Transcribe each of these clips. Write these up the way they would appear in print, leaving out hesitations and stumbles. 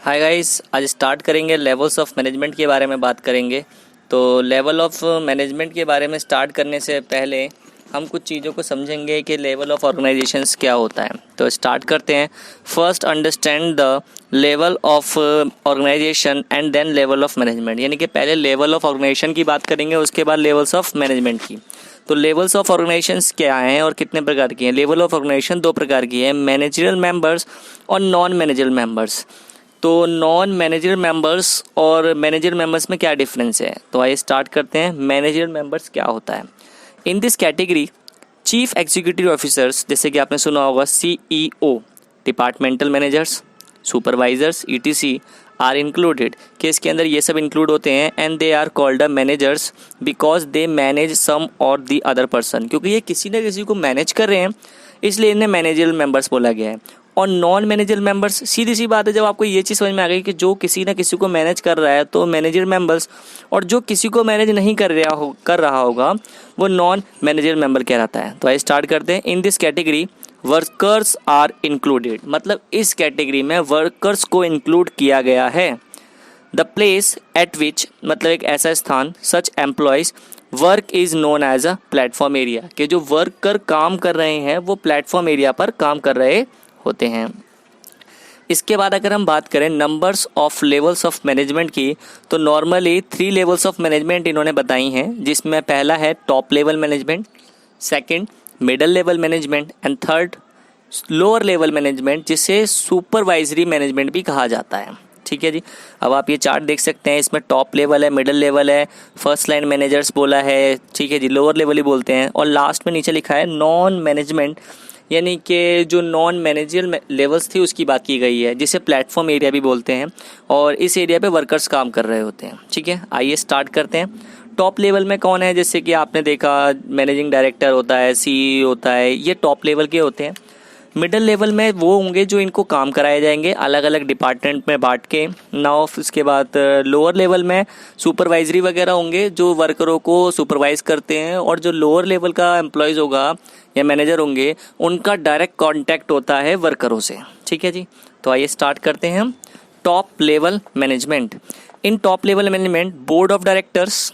Hi guys, आज start करेंगे levels of management के बारे में बात करेंगे। तो लेवल ऑफ मैनेजमेंट के बारे में स्टार्ट करने से पहले हम कुछ चीज़ों को समझेंगे कि लेवल ऑफ ऑर्गेनाइजेशंस क्या होता है। तो स्टार्ट करते हैं। First understand the level of organisation and then level of management, यानी कि पहले लेवल ऑफ ऑर्गेनाइजेशन की बात करेंगे, उसके बाद लेवल्स ऑफ मैनेजमेंट की। तो लेवल्स ऑफ ऑर्गेनाइजेशंस क्या हैं और कितने प्रकार की हैं? लेवल ऑफ ऑर्गेनाइजेशन दो प्रकार की है, मैनेजरियल मेंबर्स और नॉन मैनेजरियल मेंबर्स। तो नॉन मैनेजर मेंबर्स और मैनेजर मेंबर्स में क्या डिफरेंस है? तो आइए स्टार्ट करते हैं। मैनेजर मेंबर्स क्या होता है? In this category chief executive officers, जैसे कि आपने सुना होगा CEO, departmental managers, supervisors ETC are included, कि इसके अंदर ये सब इंक्लूड होते हैं। And they are called managers because they manage some or the other person, क्योंकि ये किसी न किसी को मैनेज कर रहे हैं, इसलिए इन्हें मैनेजरल मेंबर्स बोला गया है। और नॉन मैनेजर मेंबर्स, सीधी सी बात है, जब आपको ये चीज़ समझ में आ गई कि जो किसी न किसी को मैनेज कर रहा है तो मैनेजर मेंबर्स, और जो किसी को मैनेज नहीं कर रहा होगा वो नॉन मैनेजर मेंबर कहलाता है। तो आइए स्टार्ट करते हैं। In this category workers are included, मतलब इस कैटेगरी में वर्कर्स को इंक्लूड किया गया है। द प्लेस एट विच, मतलब एक ऐसा स्थान, such employees work is known as a platform area, कि जो वर्कर काम कर रहे हैं वो प्लेटफॉर्म एरिया पर काम कर रहे होते हैं। इसके बाद अगर हम बात करें numbers of levels of management की, तो नॉर्मली 3 लेवल्स ऑफ मैनेजमेंट इन्होंने बताई हैं, जिसमें पहला है top level management, second middle level management and third lower level management, जिसे सुपरवाइजरी मैनेजमेंट भी कहा जाता है। ठीक है जी। अब आप ये चार्ट देख सकते हैं, इसमें टॉप लेवल है, मिडिल लेवल है, फर्स्ट लाइन मैनेजर्स बोला है, ठीक है जी, लोअर लेवल ही बोलते हैं, और लास्ट में नीचे लिखा है नॉन मैनेजमेंट, यानी कि जो नॉन मैनेजरियल लेवल्स थी उसकी बात की गई है, जिसे प्लेटफॉर्म एरिया भी बोलते हैं, और इस एरिया पे वर्कर्स काम कर रहे होते हैं। ठीक है, आइए स्टार्ट करते हैं। टॉप लेवल में कौन है? जैसे कि आपने देखा मैनेजिंग डायरेक्टर होता है, CEO होता है, ये टॉप लेवल के होते हैं। मिडिल लेवल में वो होंगे जो इनको काम कराए जाएंगे अलग अलग डिपार्टमेंट में बांट के। नाउ उसके बाद लोअर लेवल में सुपरवाइजरी वगैरह होंगे जो वर्करों को सुपरवाइज करते हैं, और जो लोअर लेवल का एम्प्लॉयज़ होगा या मैनेजर होंगे उनका डायरेक्ट कांटेक्ट होता है वर्करों से। ठीक है जी। तो आइए स्टार्ट करते हैं हम। Top level management. In top level management board of directors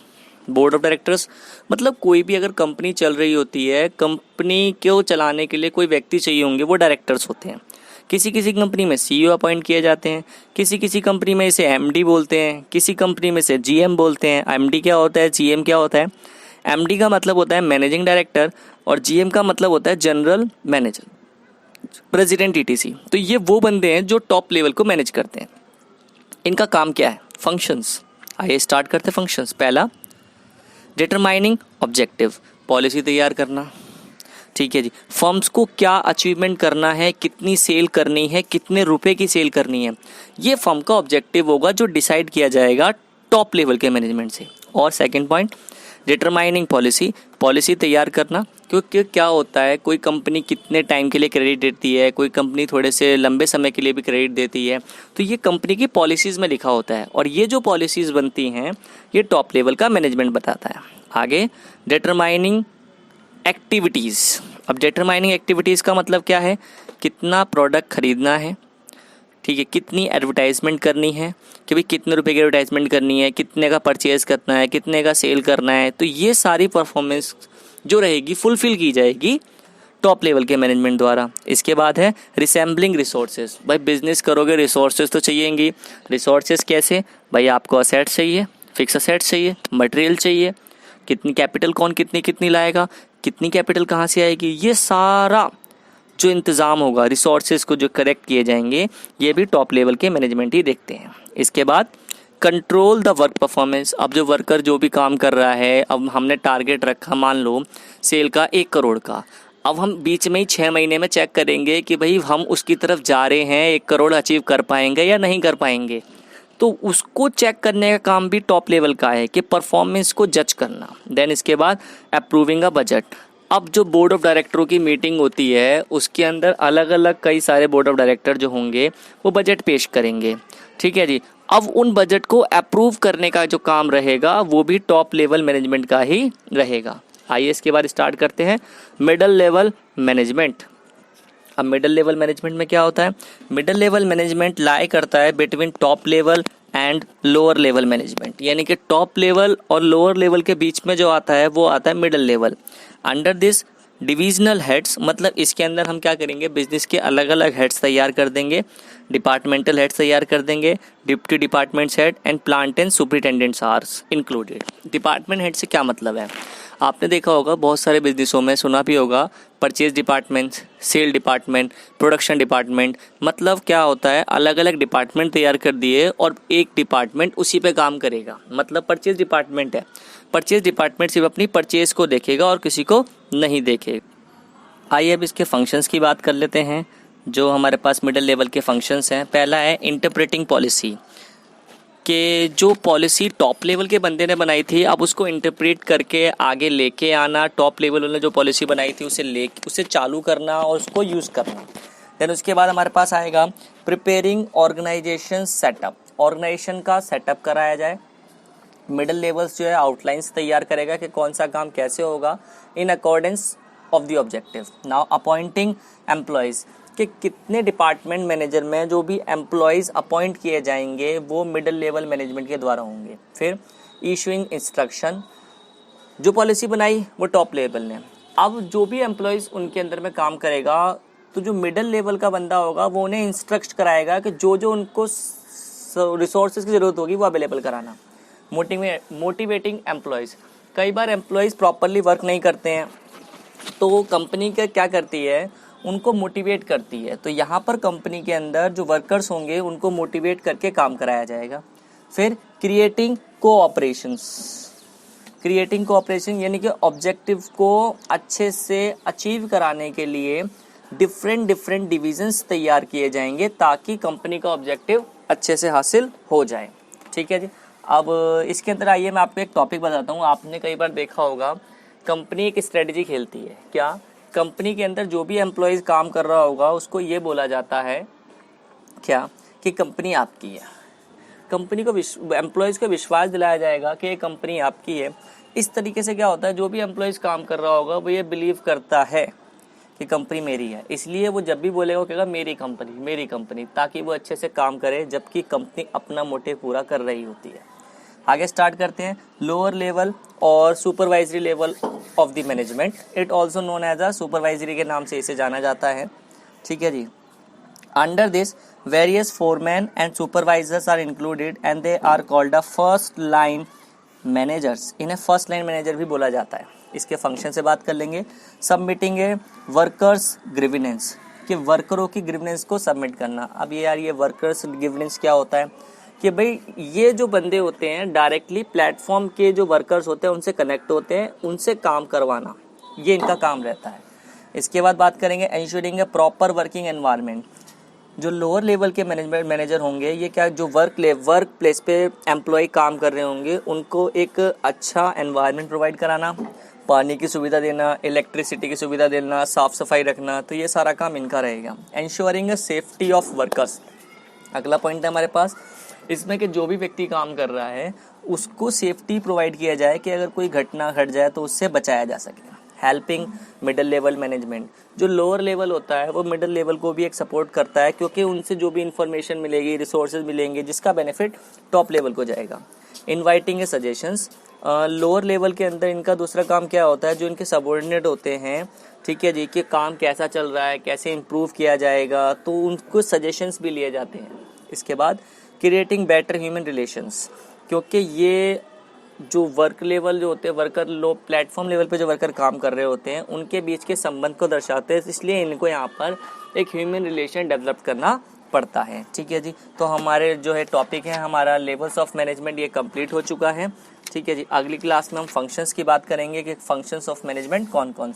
मतलब कोई भी अगर कंपनी चल रही होती है, कंपनी को चलाने के लिए कोई व्यक्ति चाहिए होंगे, वो डायरेक्टर्स होते हैं। किसी किसी कंपनी में CEO अपॉइंट किए जाते हैं, किसी किसी कंपनी में इसे MD बोलते हैं, किसी कंपनी में इसे GM बोलते हैं। MD क्या होता है, GM क्या होता है? MD का मतलब होता है मैनेजिंग डायरेक्टर, और GM का मतलब होता है जनरल मैनेजर, प्रेसिडेंट ETC। तो ये वो बंदे हैं जो टॉप लेवल को मैनेज करते हैं। इनका काम क्या है? फंक्शंस। आइए स्टार्ट करते हैं फंक्शंस। पहला डिटरमाइनिंग ऑब्जेक्टिव, पॉलिसी तैयार करना। ठीक है जी। फर्म्स को क्या अचीवमेंट करना है, कितनी सेल करनी है, कितने रुपए की सेल करनी है, ये फर्म का ऑब्जेक्टिव होगा जो डिसाइड किया जाएगा टॉप लेवल के मैनेजमेंट से। और सेकंड पॉइंट डिटरमाइनिंग पॉलिसी तैयार करना, क्योंकि क्या होता है, कोई कंपनी कितने टाइम के लिए क्रेडिट देती है, कोई कंपनी थोड़े से लंबे समय के लिए भी क्रेडिट देती है, तो ये कंपनी की पॉलिसीज़ में लिखा होता है, और ये जो पॉलिसीज़ बनती हैं ये टॉप लेवल का मैनेजमेंट बताता है। आगे डिटरमाइनिंग एक्टिविटीज़। अब डिटरमाइनिंग एक्टिविटीज़ का मतलब क्या है? कितना प्रोडक्ट खरीदना है, ठीक है, कितनी एडवर्टाइजमेंट करनी है, कि भाई कितने रुपए की एडवर्टाइजमेंट करनी है, कितने का परचेज़ करना है, कितने का सेल करना है। तो ये सारी परफॉर्मेंस जो रहेगी फुलफिल की जाएगी टॉप लेवल के मैनेजमेंट द्वारा। इसके बाद है रिसेंबलिंग रिसोर्सेज। भाई बिजनेस करोगे, रिसोर्सेज तो चाहिएंगी। रिसोर्सेज कैसे? भाई आपको असेट्स चाहिए, फिक्स असेट्स चाहिए, मटेरियल चाहिए, कितनी कैपिटल कौन कितनी लाएगा, कितनी कैपिटल कहाँ से आएगी, ये सारा जो इंतज़ाम होगा, रिसोर्सेज को जो करेक्ट किए जाएंगे, ये भी टॉप लेवल के मैनेजमेंट ही देखते हैं। इसके बाद कंट्रोल द वर्क परफॉर्मेंस। अब जो वर्कर जो भी काम कर रहा है, अब हमने टारगेट रखा मान लो सेल का 1 करोड़ का, अब हम बीच में ही 6 महीने में चेक करेंगे कि भाई हम उसकी तरफ जा रहे हैं, 1 करोड़ अचीव कर पाएंगे या नहीं कर पाएंगे। तो उसको चेक करने का काम भी टॉप लेवल का है, कि परफॉर्मेंस को जज करना। देन इसके बाद अप्रूविंग अ बजट। अब जो बोर्ड ऑफ डायरेक्टरों की मीटिंग होती है उसके अंदर अलग अलग कई सारे बोर्ड ऑफ डायरेक्टर जो होंगे वो बजट पेश करेंगे। ठीक है जी। अब उन बजट को अप्रूव करने का जो काम रहेगा वो भी टॉप लेवल मैनेजमेंट का ही रहेगा। आइए इसके बाद स्टार्ट करते हैं मिडिल लेवल मैनेजमेंट। अब मिडिल लेवल मैनेजमेंट में क्या होता है? मिडिल लेवल मैनेजमेंट लाई करता है between top level and lower level management, यानी कि टॉप लेवल और लोअर लेवल के बीच में जो आता है वो आता है middle level. Under this divisional heads, मतलब इसके अंदर हम क्या करेंगे, बिजनेस के अलग अलग हेड्स तैयार कर देंगे, डिपार्टमेंटल हेड्स तैयार कर देंगे, deputy departments head and plant and superintendents are included. Department head से क्या मतलब है? आपने देखा होगा बहुत सारे बिजनेसों में, सुना भी होगा, purchase department, sale department, production department. मतलब क्या होता है, अलग अलग डिपार्टमेंट तैयार कर दिए और एक डिपार्टमेंट उसी पे काम करेगा। मतलब परचेज डिपार्टमेंट है, परचेज डिपार्टमेंट सिर्फ अपनी परचेज को देखेगा और किसी को नहीं देखेगा। आइए अब इसके फंक्शंस की बात कर लेते हैं। जो हमारे पास मिडिल लेवल के फंक्शंस हैं, पहला है इंटरप्रेटिंग पॉलिसी, कि जो पॉलिसी टॉप लेवल के बंदे ने बनाई थी, अब उसको इंटरप्रेट करके आगे लेके आना, टॉप लेवल वाले जो पॉलिसी बनाई थी उसे चालू करना और उसको यूज़ करना। देन उसके बाद हमारे पास आएगा प्रिपेयरिंग ऑर्गेनाइजेशन सेटअप, ऑर्गेनाइजेशन का सेटअप कराया जाए। मिडिल लेवल्स जो है आउटलाइंस तैयार करेगा कि कौन सा काम कैसे होगा in accordance of the objective. Now appointing employees, कि कितने डिपार्टमेंट मैनेजर में जो भी एम्प्लॉयज़ अपॉइंट किए जाएंगे वो मिडिल लेवल मैनेजमेंट के द्वारा होंगे। फिर इशूइंग इंस्ट्रक्शन, जो पॉलिसी बनाई वो टॉप लेवल ने, अब जो भी एम्प्लॉयज़ उनके अंदर में काम करेगा तो जो मिडिल लेवल का बंदा होगा वो उन्हें इंस्ट्रक्ट कराएगा कि जो जो उनको रिसोर्सेज की ज़रूरत होगी वो अवेलेबल कराना। मोटिवेटिंग एम्प्लॉयज़, कई बार एम्प्लॉयज़ प्रॉपरली वर्क नहीं करते हैं तो कंपनी क्या करती है, उनको मोटिवेट करती है। तो यहाँ पर कंपनी के अंदर जो वर्कर्स होंगे उनको मोटिवेट करके काम कराया जाएगा। फिर क्रिएटिंग कोऑपरेशन, यानी कि ऑब्जेक्टिव को अच्छे से अचीव कराने के लिए डिफरेंट डिविजन्स तैयार किए जाएंगे ताकि कंपनी का ऑब्जेक्टिव अच्छे से हासिल हो जाए। ठीक है जी। अब इसके अंदर आइए मैं आपको एक टॉपिक बताता हूँ। आपने कई बार देखा होगा कंपनी एक स्ट्रेटजी खेलती है। क्या? कंपनी के अंदर जो भी एम्प्लॉयज़ काम कर रहा होगा उसको ये बोला जाता है क्या, कि कंपनी आपकी है। कंपनी को एम्प्लॉयज़ को विश्वास दिलाया जाएगा कि ये कंपनी आपकी है। इस तरीके से क्या होता है, जो भी एम्प्लॉयज़ काम कर रहा होगा वो ये बिलीव करता है कि कंपनी मेरी है, इसलिए वो जब भी बोलेगा वो कहेगा मेरी कंपनी, ताकि वो अच्छे से काम करे जबकि कंपनी अपना मोटिव पूरा कर रही होती है। आगे स्टार्ट करते हैं। लोअर लेवल और supervisory level of the management, it also known as a supervisory के नाम से इसे जाना जाता है। ठीक है जी। Under this various foreman and supervisors are included and they are called a first line managers. इन्हें फर्स्ट लाइन मैनेजर भी बोला जाता है। इसके फंक्शन से बात कर लेंगे। सबमिटिंग ए वर्कर्स ग्रीवेंस, कि वर्करों की ग्रीवेंस को सबमिट करना। अब ये वर्कर्स ग्रीवेंस क्या होता है कि भाई ये जो बंदे होते हैं डायरेक्टली प्लेटफॉर्म के जो वर्कर्स होते हैं उनसे कनेक्ट होते हैं, उनसे काम करवाना, ये इनका काम रहता है। इसके बाद बात करेंगे एंश्योरिंग ए प्रॉपर वर्किंग एनवायरनमेंट। जो लोअर लेवल के मैनेजर होंगे, ये क्या, जो वर्क प्लेस पे एम्प्लॉय काम कर रहे होंगे उनको एक अच्छा एनवायरनमेंट प्रोवाइड कराना, पानी की सुविधा देना, इलेक्ट्रिसिटी की सुविधा देना, साफ़ सफाई रखना, तो ये सारा काम इनका रहेगा। Ensuring A safety of workers, अगला पॉइंट है हमारे पास इसमें कि जो भी व्यक्ति काम कर रहा है उसको सेफ्टी प्रोवाइड किया जाए कि अगर कोई घटना घट जाए तो उससे बचाया जा सके। हेल्पिंग मिडिल लेवल मैनेजमेंट, जो लोअर लेवल होता है वो मिडिल लेवल को भी एक सपोर्ट करता है क्योंकि उनसे जो भी इंफॉर्मेशन मिलेगी, रिसोर्सेज मिलेंगे जिसका बेनिफिट टॉप लेवल को जाएगा। इनवाइटिंग ए सजेशंस, लोअर लेवल के अंदर इनका दूसरा काम क्या होता है, जो इनके सबऑर्डिनेट होते हैं, ठीक है जी, कि काम कैसा चल रहा है, कैसे इम्प्रूव किया जाएगा, तो उनको सजेशंस भी लिए जाते हैं। इसके बाद क्रिएटिंग बेटर ह्यूमन रिलेशंस, क्योंकि ये जो वर्क लेवल जो होते हैं, वर्कर प्लेटफॉर्म लेवल पे जो वर्कर काम कर रहे होते हैं उनके बीच के संबंध को दर्शाते हैं, इसलिए इनको यहाँ पर एक ह्यूमन रिलेशन डेवलप करना पड़ता है। ठीक है जी। तो हमारे जो है टॉपिक है हमारा लेवल्स ऑफ मैनेजमेंट, ये कंप्लीट हो चुका है। ठीक है जी। अगली क्लास में हम फंक्शंस की बात करेंगे कि फंक्शंस ऑफ मैनेजमेंट कौन कौन